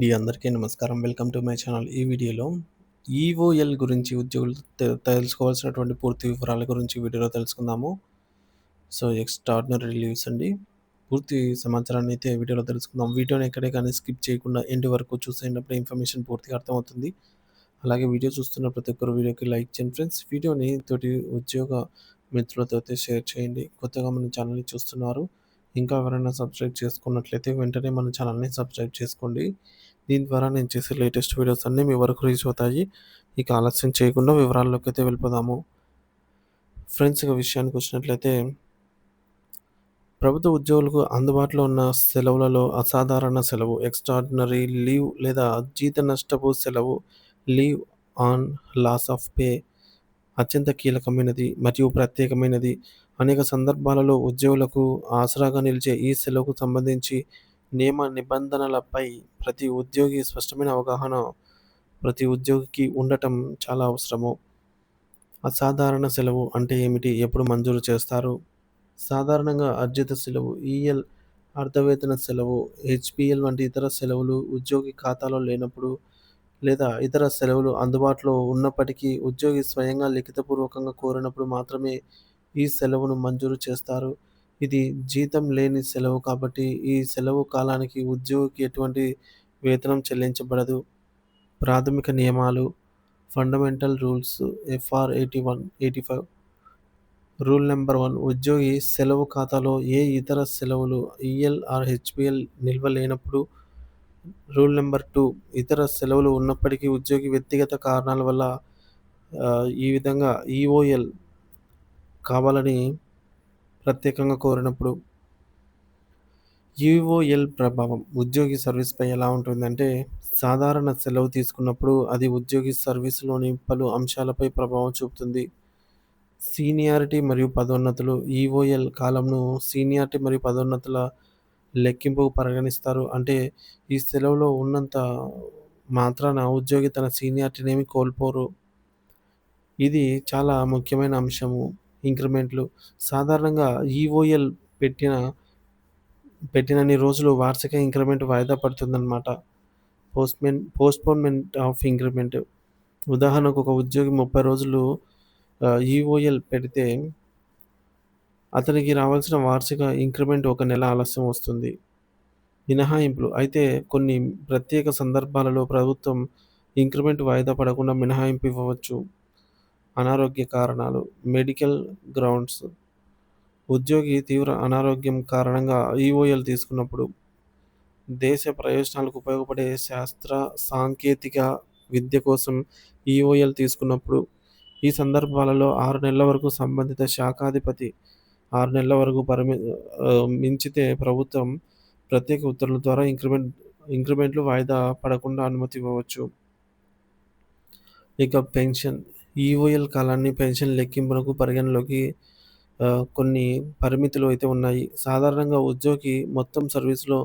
అందరికీ నమస్కారం. Welcome to my channel. ఈ వీడియోలో ఈఓఎల్ గురించి ఉద్యోగులు తెలుసుకోవాల్సినటువంటి పూర్తి వివరాల గురించి వీడియోలో తెలుసుకుందాము. సో, ఎక్స్ట్రార్డినరీ లీవ్స్ అండి. పూర్తి సమాచారాన్ని అయితే వీడియోలో తెలుసుకుందాం. వీడియోని ఎక్కడే కానీ స్కిప్ చేయకుండా ఎండ్ వరకు చూసేటప్పుడు ఇన్ఫర్మేషన్ పూర్తిగా అర్థమవుతుంది. అలాగే వీడియో చూస్తున్న ప్రతి ఒక్కరు వీడియోకి లైక్ చేయండి ఫ్రెండ్స్. వీడియోని తోటి ఉద్యోగ మిత్రులతో అయితే షేర్ చేయండి. కొత్తగా మన ఛానల్‌ని చూస్తున్నారు. ఇంకా ఎవరైనా సబ్స్క్రైబ్ చేసుకున్నట్లయితే వెంటనే మన ఛానల్‌ని సబ్స్క్రైబ్ చేసుకోండి. దీని ద్వారా నేను చేసే లేటెస్ట్ వీడియోస్ అన్నీ మీ వరకు రీచ్ అవుతాయి. ఇక ఆలస్యం చేయకుండా వివరాల్లోకి అయితే వెళ్ళిపోదాము. ఫ్రెండ్స్, ఇక విషయానికి వచ్చినట్లయితే ప్రభుత్వ ఉద్యోగులకు అందుబాటులో ఉన్న సెలవులలో అసాధారణ సెలవు ఎక్స్ట్రార్డినరీ లీవ్ లేదా జీత నష్టపు సెలవు leave on loss of pay అత్యంత కీలకమైనది మరియు ప్రత్యేకమైనది. అనేక సందర్భాలలో ఉద్యోగులకు ఆసరాగా నిలిచే ఈ సెలవుకు సంబంధించి నియమ నిబంధనలపై స్పష్టమైన అవగాహన ప్రతి ఉద్యోగికి ఉండటం చాలా అవసరము. అసాధారణ సెలవు అంటే ఏమిటి? ఎప్పుడు మంజూరు చేస్తారు? సాధారణంగా అర్జిత సెలవు, ఈఎల్, అర్ధవేతన సెలవు, హెచ్‌పిఎల్ వంటి ఇతర సెలవులు ఉద్యోగి ఖాతాలో లేనప్పుడు లేదా ఇతర సెలవులు అందుబాటులో ఉన్నప్పటికీ ఉద్యోగి స్వయంగా లిఖితపూర్వకంగా కోరినప్పుడు మాత్రమే ఈ సెలవును మంజూరు చేస్తారు. ఇది జీతం లేని సెలవు కాబట్టి ఈ సెలవు కాలానికి ఉద్యోగికి ఎటువంటి వేతనం చెల్లించబడదు. ప్రాథమిక నియమాలు fundamental rules FR 85 rule number 1 ఉద్యోగి సెలవు ఖాతాలో ఏ ఇతర సెలవులు ఈఎల్ ఆర్ హెచ్‌పిఎల్ నిల్వ లేనప్పుడు. రూల్ నంబర్ 2 ఇతర సెలవులు ఉన్నప్పటికీ ఉద్యోగి వ్యక్తిగత కారణాల వల్ల ఈ విధంగా ఈఓఎల్ కావాలని ప్రత్యేకంగా కోరినప్పుడు. ఈఓఎల్ ప్రభావం ఉద్యోగి సర్వీస్‌పై ఎలా ఉంటుందంటే, సాధారణ సెలవు తీసుకున్నప్పుడు అది ఉద్యోగి సర్వీస్‌లోని పలు అంశాలపై ప్రభావం చూపుతుంది. సీనియారిటీ మరియు పదోన్నతులు ఈఓఎల్ కాలంను సీనియారిటీ మరియు పదోన్నతుల లెక్కింపుకు పరిగణిస్తారు. అంటే ఈ సెలవులో ఉన్నంత మాత్రాన ఉద్యోగి తన సీనియారిటీనేమి కోల్పోరు. ఇది చాలా ముఖ్యమైన అంశము. ఇంక్రిమెంట్లు సాధారణంగా ఈఓఎల్ పెట్టిన పెట్టినన్ని రోజులు వార్షిక ఇంక్రిమెంట్ వాయిదా పడుతుందన్నమాట. Postponement of increment. ఉదాహరణకు ఒక ఉద్యోగి 30 రోజులు ఈఓఎల్ పెడితే అతనికి రావాల్సిన వార్షిక ఇంక్రిమెంట్ ఒక నెల ఆలస్యం వస్తుంది. మినహాయింపులు అయితే కొన్ని ప్రత్యేక సందర్భాలలో ప్రభుత్వం ఇంక్రిమెంట్ వాయిదా పడకుండా మినహాయింపు ఇవ్వవచ్చు. అనారోగ్య కారణాలు మెడికల్ గ్రౌండ్స్ ఉద్యోగి తీవ్ర అనారోగ్యం కారణంగా ఈఓఎల్ తీసుకున్నప్పుడు. దేశ ప్రయోజనాలకు ఉపయోగపడే శాస్త్ర, సాంకేతిక విద్య కోసం ఈఓఎల్ తీసుకున్నప్పుడు. ఈ సందర్భాలలో 6 నెలల వరకు సంబంధిత శాఖాధిపతి 6 నెలల వరకు మించితే ప్రభుత్వం ప్రత్యేక ఉత్తర్వుల ద్వారా ఇంక్రిమెంట్లు వాయిదా పడకుండా అనుమతి ఇవ్వవచ్చు. ఇక పెన్షన్. ఈఓఎల్ కాలాన్ని పెన్షన్ లెక్కింపునకు పరిగణలోకి కొన్ని పరిమితులు అయితే ఉన్నాయి. సాధారణంగా ఉద్యోగి మొత్తం సర్వీస్‌లో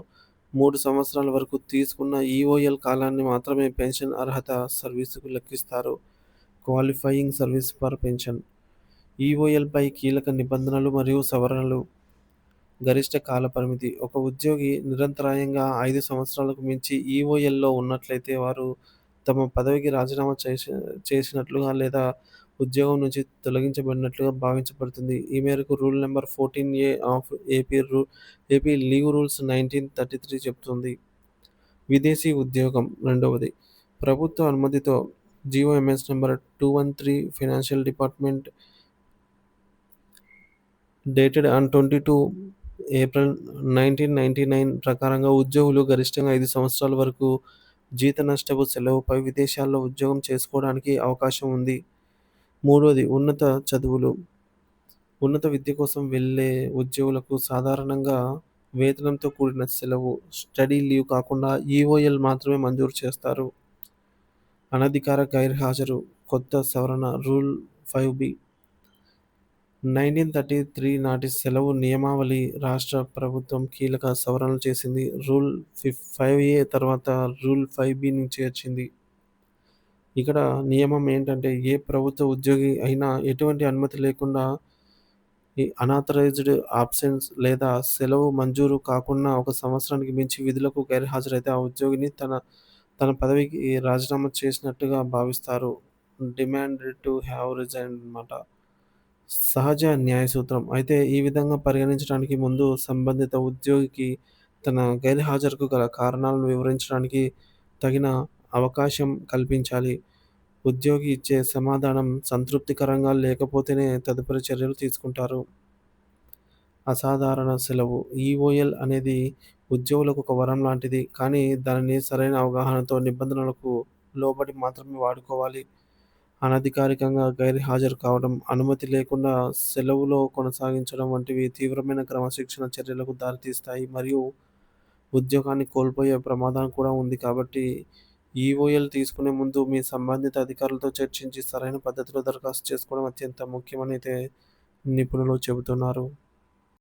3 సంవత్సరాల వరకు తీసుకున్న ఈఓఎల్ కాలాన్ని మాత్రమే పెన్షన్ అర్హత సర్వీసుకు లెక్కిస్తారు. Qualifying service for pension. ఈఓఎల్‌పై కీలక నిబంధనలు మరియు సవరణలు. గరిష్ట కాల పరిమితి. ఒక ఉద్యోగి నిరంతరాయంగా 5 సంవత్సరాలకు మించి ఈఓఎల్‌లో ఉన్నట్లయితే వారు తమ పదవికి రాజీనామా చేసినట్లుగా లేదా ఉద్యోగం నుంచి తొలగించబడినట్లుగా భావించబడుతుంది. ఈ మేరకు rule number 14 of AP leave rules 1933 చెబుతుంది. విదేశీ ఉద్యోగం రెండవది. ప్రభుత్వ అనుమతితో GOMS number 213 financial department dated on 22 April 1999 ప్రకారంగా ఉద్యోగులు గరిష్టంగా 5 సంవత్సరాల వరకు జీత నష్టపు సెలవుపై విదేశాల్లో ఉద్యోగం చేసుకోవడానికి అవకాశం ఉంది. మూడోది ఉన్నత చదువులు. ఉన్నత విద్య కోసం వెళ్ళే ఉద్యోగులకు సాధారణంగా వేతనంతో కూడిన సెలవు స్టడీ లీవ్ కాకుండా ఈఓఎల్ మాత్రమే మంజూరు చేస్తారు. అనధికార గైర్హాజరు కొత్త సవరణ రూల్ 5బి 1933 నాటి సెలవు నియమావళి రాష్ట్ర ప్రభుత్వం కీలక సవరణలు చేసింది. రూల్ 5ఏ తర్వాత రూల్ 5బిని చేర్చింది. ఇక్కడ నియమం ఏంటంటే ఏ ప్రభుత్వ ఉద్యోగి అయినా ఎటువంటి అనుమతి లేకుండా ఈ అనాథరైజ్డ్ ఆబ్సెన్స్ లేదా సెలవు మంజూరు కాకుండా 1 సంవత్సరానికి మించి విధులకు గైర్హాజరైతే ఆ ఉద్యోగిని తన తన పదవికి రాజీనామా చేసినట్టుగా భావిస్తారు. డిమాండెడ్ టు హావ్ రిజైన్డ్ అనమాట. సహజ న్యాయ సూత్రం. అయితే ఈ విధంగా పరిగణించడానికి ముందు సంబంధిత ఉద్యోగికి తన గైర్హాజరుకు గల కారణాలను వివరించడానికి తగిన అవకాశం కల్పించాలి. ఉద్యోగి ఇచ్చే సమాధానం సంతృప్తికరంగా లేకపోతేనే తదుపరి చర్యలు తీసుకుంటారు. అసాధారణ సెలవు. ఈఓఎల్ అనేది ఉద్యోగులకు ఒక వరం లాంటిది. కానీ దానిని సరైన అవగాహనతో నిబంధనలకు లోబడి మాత్రమే వాడుకోవాలి. అనధికారికంగా గైర్హాజరు కావడం, అనుమతి లేకుండా సెలవులో కొనసాగించడం వంటివి తీవ్రమైన క్రమశిక్షణ చర్యలకు దారితీస్తాయి మరియు ఉద్యోగాన్ని కోల్పోయే ప్రమాదం కూడా ఉంది. కాబట్టి ఈఓఎల్ తీసుకునే ముందు మీ సంబంధిత అధికారులతో చర్చించి సరైన పద్ధతిలో దరఖాస్తు చేసుకోవడం అత్యంత ముఖ్యమని అయితే నిపుణులు చెబుతున్నారు.